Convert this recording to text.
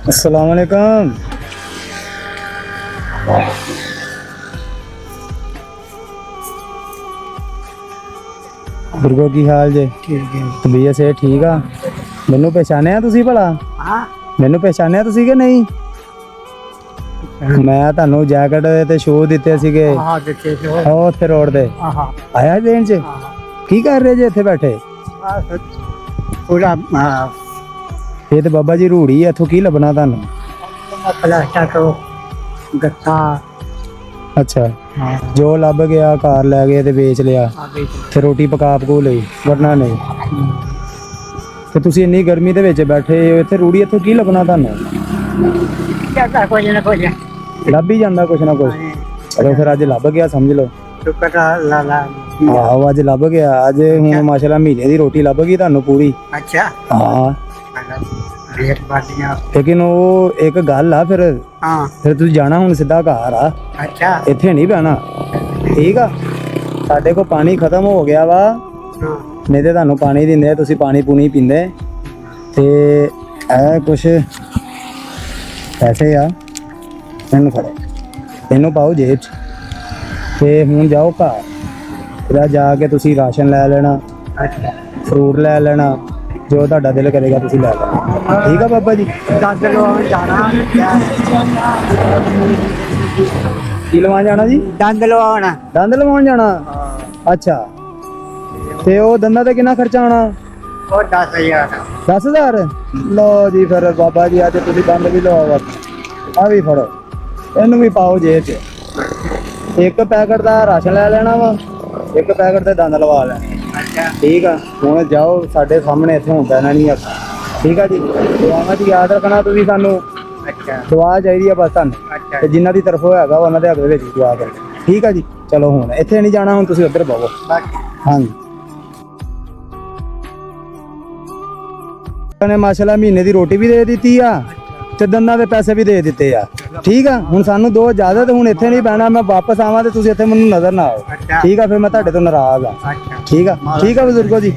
अस्सलाम वालेकुम। गुरगो की हाल जे? ठीक है। तबीयत से ठीक आ? मैनू पहचानिया तुसी भला? हाँ मैनू पहचानिया तुसी कि नहीं? मैं ਤੁਹਾਨੂੰ ਜੈਕਟ ਤੇ ਸ਼ੂ ਦਿੱਤੇ ਸੀਗੇ हाँ देखे जो ਉਹ ਉੱਥੇ ਰੋਡ ਤੇ हाँ हाँ ਆਇਆ ਦੇਣ ਚ हाँ ਕੀ ਕਰ ਰਹੇ ਜੇ ਇੱਥੇ ਬੈਠੇ? पूरा ਇਹ ਤੇ ਬਾਬਾ ਜੀ ਰੂੜੀ ਆ, ਇੱਥੋਂ ਕੀ ਲੱਭਣਾ ਤੁਹਾਨੂੰ? प्लास्टर को गत्ता ਅੱਛਾ, हाँ ਜੋ ਲੱਭ ਗਿਆ ਘਰ ਲੈ ਗਏ ਤੇ ਵੇਚ ਲਿਆ ਤੇ ਰੋਟੀ ਪਕਾ ਪਕੂ ਲਈ, ਵਰਨਾ ਨਹੀਂ। ਤੇ ਤੁਸੀਂ ਇੰਨੀ ਗਰਮੀ ਦੇ ਵਿੱਚ ਬੈਠੇ ਹੋ ਇੱਥੇ ਰੂੜੀ, ਇੱਥੋਂ ਕੀ ਲੱਭਣਾ ਤੁਹਾਨੂੰ? क्या कर कोई ना कोई ਲੱਭ ਹੀ ਜਾਂਦਾ ਕੁਛ ਨਾ ਕੁਛ। ਚਲੋ ਫਿਰ ਅੱਜ ਲੱਭ ਗਿਆ ਸਮਝ ਲਓ। टुकड़ा ला ला ਆਹੋ ਅੱਜ ਲੱਭ ਗਿਆ। ਅੱਜ ਹੁਣ ਮਾਸ਼ਾਅੱਲਾ ਮਹੀਨੇ ਦੀ ਰੋਟੀ ਲੱਭ ਗਈ ਤੁਹਾਨੂੰ ਪੂਰੀ। अच्छा ਹਾਂ रेट बाटियाँ ਲੇਕਿਨ ਉਹ ਇੱਕ ਗੱਲ ਆ, ਫਿਰ हाँ ਤੁਸੀਂ ਜਾਣਾ ਹੁਣ ਸਿੱਧਾ ਘਰ ਆ, अच्छा ਇੱਥੇ ਨਹੀਂ ਬਹਿਣਾ, ਠੀਕ ਆ? ਸਾਡੇ ਕੋਲ ਪਾਣੀ ਖਤਮ ਹੋ ਗਿਆ ਵਾ, हाँ ਨਹੀਂ ਤੇ ਤੁਹਾਨੂੰ ਪਾਣੀ ਦਿੰਦੇ, ਤੁਸੀਂ ਪਾਣੀ ਪੂਣੀ ਪੀਂਦੇ। ਤੇ ਇਹ ਕੁਛ ਪੈਸੇ ਆ, ਇਹਨੂੰ ਫੜੋ, ਇਹਨੂੰ ਪਾਓ ਜੇਬ 'ਚ ਤੇ ਹੁਣ ਜਾਓ ਘਰ। ਫਿਰ ਜਾ ਕੇ ਤੁਸੀਂ ਰਾਸ਼ਨ ਲੈ ਲੈਣਾ, अच्छा ਫਰੂਟ ਲੈ ਲੈਣਾ, ਜੋ ਤੁਹਾਡਾ ਦਿਲ ਕਰੇਗਾ ਤੁਸੀਂ ਲੈ ਲੈਣਾ, ਠੀਕ ਆ ਬਾਬਾ ਜੀ? दस लोग जाना ਕੀ ਲਵਾਉਣ ਜਾਣਾ ਜੀ? दंद लवाना ਦੰਦ ਲਵਾਉਣ ਜਾਣਾ? ਅੱਛਾ, ਤੇ ਉਹ ਦੰਦਾਂ ਤੇ ਕਿੰਨਾ ਖਰਚਾ ਆਉਣਾ? वो 10,000 10,000? ਲਓ ਜੀ ਫਿਰ ਬਾਬਾ ਜੀ ਅੱਜ ਤੁਸੀਂ ਦੰਦ ਵੀ ਲਵਾਓ, ਆ ਵੀ ਫੜੋ, ਇਹਨੂੰ ਵੀ ਪਾਓ ਜੇਬ 'ਚ। ਇੱਕ ਪੈਕਟ ਦਾ ਰਾਸ਼ਨ ਲੈ ਲੈਣਾ ਵਾ, ਇੱਕ ਪੈਕਟ ਤੇ ਦੰਦ ਲਵਾ ਲੈਣੇ, अच्छा ਠੀਕ ਆ? ਹੁਣ ਜਾਓ, ਸਾਡੇ ਸਾਹਮਣੇ ਇੱਥੇ ਹੁਣ ਪੈਣਾ ਨਹੀਂ ਆ, ਠੀਕ ਆ ਜੀ? ਦੁਆਵਾਂ 'ਚ ਯਾਦ ਰੱਖਣਾ ਤੁਸੀਂ, ਸਾਨੂੰ अच्छा ਦੁਆ ਚਾਹੀਦੀ ਆ ਬਸ ਤੁਹਾਨੂੰ, अच्छा ਤੇ ਜਿਨ੍ਹਾਂ ਦੀ ਤਰਫੋਂ ਹੈਗਾ ਉਹਨਾਂ ਦੇ ਹੱਕ ਦੇ ਵਿੱਚ ਦੁਆ ਕਰੋ, ਠੀਕ ਆ ਜੀ? ਚਲੋ ਹੁਣ ਇੱਥੇ ਨਹੀਂ ਜਾਣਾ, ਹੁਣ ਤੁਸੀਂ ਉੱਧਰ ਬਵੋ। बाकी ਹਾਂਜੀ, ਨੇ ਮਾਸ਼ਾਅੱਲਾ ਮਹੀਨੇ ਦੀ ਰੋਟੀ ਵੀ ਦੇ ਦਿੱਤੀ ਆ ਤੇ ਦੰਦਾਂ ਦੇ ਪੈਸੇ ਵੀ ਦੇ ਦਿੱਤੇ ਆ, ਠੀਕ ਆ? ਹੁਣ ਸਾਨੂੰ ਦੋ ਇਜਾਜ਼ਤ, ਹੁਣ ਇੱਥੇ ਨਹੀਂ ਬਹਿਣਾ, ਮੈਂ ਵਾਪਸ ਆਵਾਂ ਤੇ ਤੁਸੀਂ ਇੱਥੇ ਮੈਨੂੰ ਨਜ਼ਰ ਨਾ ਆਓ, अच्छा ਠੀਕ ਆ? ਫਿਰ ਮੈਂ ਤੁਹਾਡੇ ਤੋਂ ਨਾਰਾਜ਼ ਆ, अच्छा ਠੀਕ ਆ? ਠੀਕ ਆ ਬਜ਼ੁਰਗੋ ਜੀ।